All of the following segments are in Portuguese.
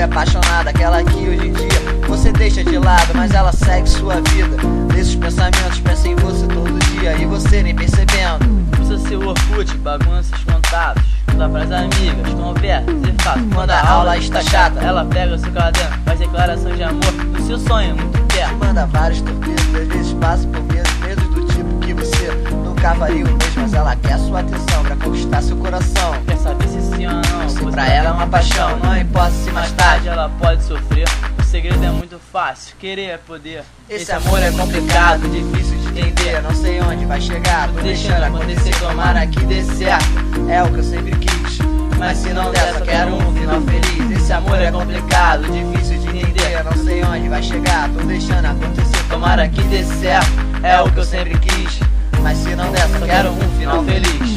apaixonada, aquela que hoje em dia você deixa de lado, mas ela segue sua vida. Desses pensamentos, pensa em você todo dia e você nem percebendo. Usa seu Orkut, bagunça os contatos, conta pras amigas, conversa e fato. Quando a aula está chata, ela pega o seu caderno, faz declaração de amor no seu sonho muito te perto. manda vários torpedos, às vezes passa por medos do tipo que você nunca faria o mesmo, mas ela quer sua atenção pra conquistar seu coração. Quer saber se sim ou não? Se pra ela é uma paixão, não importa se mais tarde ela pode sofrer. O segredo é muito fácil, querer é poder. Esse amor é complicado, difícil de entender, não sei onde vai chegar, tô deixando acontecer, tomara que dê certo. É o que eu sempre quis, mas se não der, só quero um final feliz. Esse amor é complicado, difícil de entender, não sei onde vai chegar, tô deixando acontecer, tomara que dê certo. É o que eu sempre quis, mas se não der, só quero um final feliz.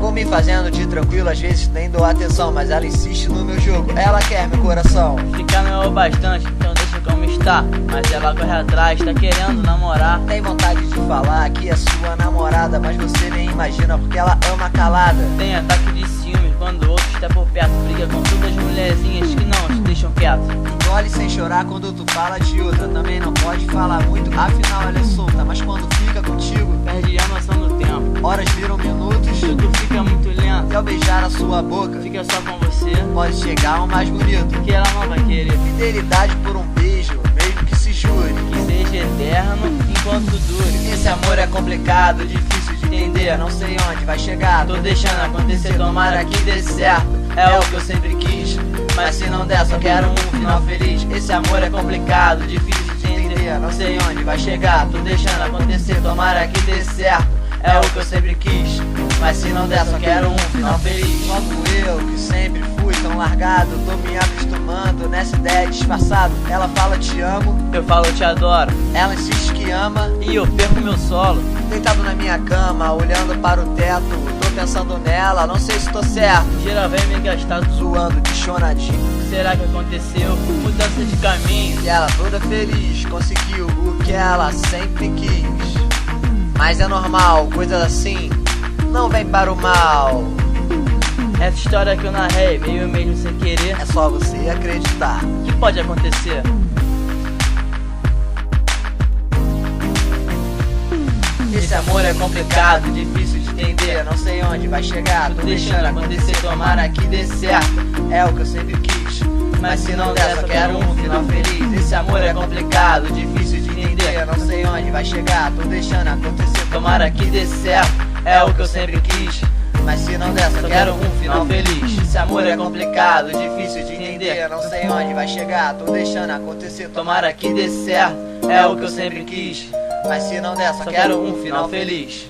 Vou me fazendo de tranquilo, às vezes nem dou atenção, mas ela insiste no meu jogo, ela quer meu coração. Ficar não é o bastante, então deixa como está, mas ela corre atrás, tá querendo namorar. Tem vontade de falar que é sua namorada, mas você nem imagina porque ela ama calada. Tem ataque de ciúme quando outro está por perto, briga com todas as mulherzinhas que não te deixam quieto. Engole sem chorar quando tu fala de outra, também não pode falar muito, afinal ela é solta, mas quando fica contigo, Perde a noção do tempo, horas viram minutos, tudo fica muito lento. e ao beijar a sua boca, Fica só com você, pode chegar ao mais bonito. que ela não vai querer. Fidelidade por um beijo, mesmo que se jure. Que seja eterno enquanto dure. Esse amor é complicado, difícil de entender, não sei onde vai chegar, Tô deixando acontecer, tomara que dê certo. é o que eu sempre quis, mas se não der, só quero um final feliz. Esse amor é complicado, difícil de entender, não sei onde vai chegar, tô deixando acontecer, tomara que dê certo. É o que eu sempre quis, mas se não der, só quero um final feliz. Logo eu, que sempre fui tão largado, tô me acostumando nessa ideia disfarçado. Ela fala te amo, Eu falo te adoro ela insiste que ama. e eu perco meu solo. Deitado na minha cama, olhando para o teto, tô pensando nela, não sei se tô certo. Gira vem me gastar tudo. Zoando de chonadinho, Será que aconteceu? Mudança de caminho. e ela toda feliz, conseguiu o que ela sempre quis. Mas é normal, coisas assim não vem para o mal. Essa história que eu narrei, meio mesmo sem querer. É só você acreditar. O que pode acontecer? Esse amor é complicado, difícil de entender, não sei onde vai chegar, tô deixando acontecer, tomara que dê certo. É o que eu sempre quis, mas se não der, só quero um final feliz. Esse amor é complicado, difícil de entender, não sei onde vai chegar, tô deixando acontecer, tomara que dê certo. É o que eu sempre quis, mas se não der, só quero um final feliz. Esse amor é complicado, difícil de entender, não sei onde vai chegar, tô deixando acontecer, tomara que dê certo. É o que eu sempre quis, mas se não der, só quero um final feliz.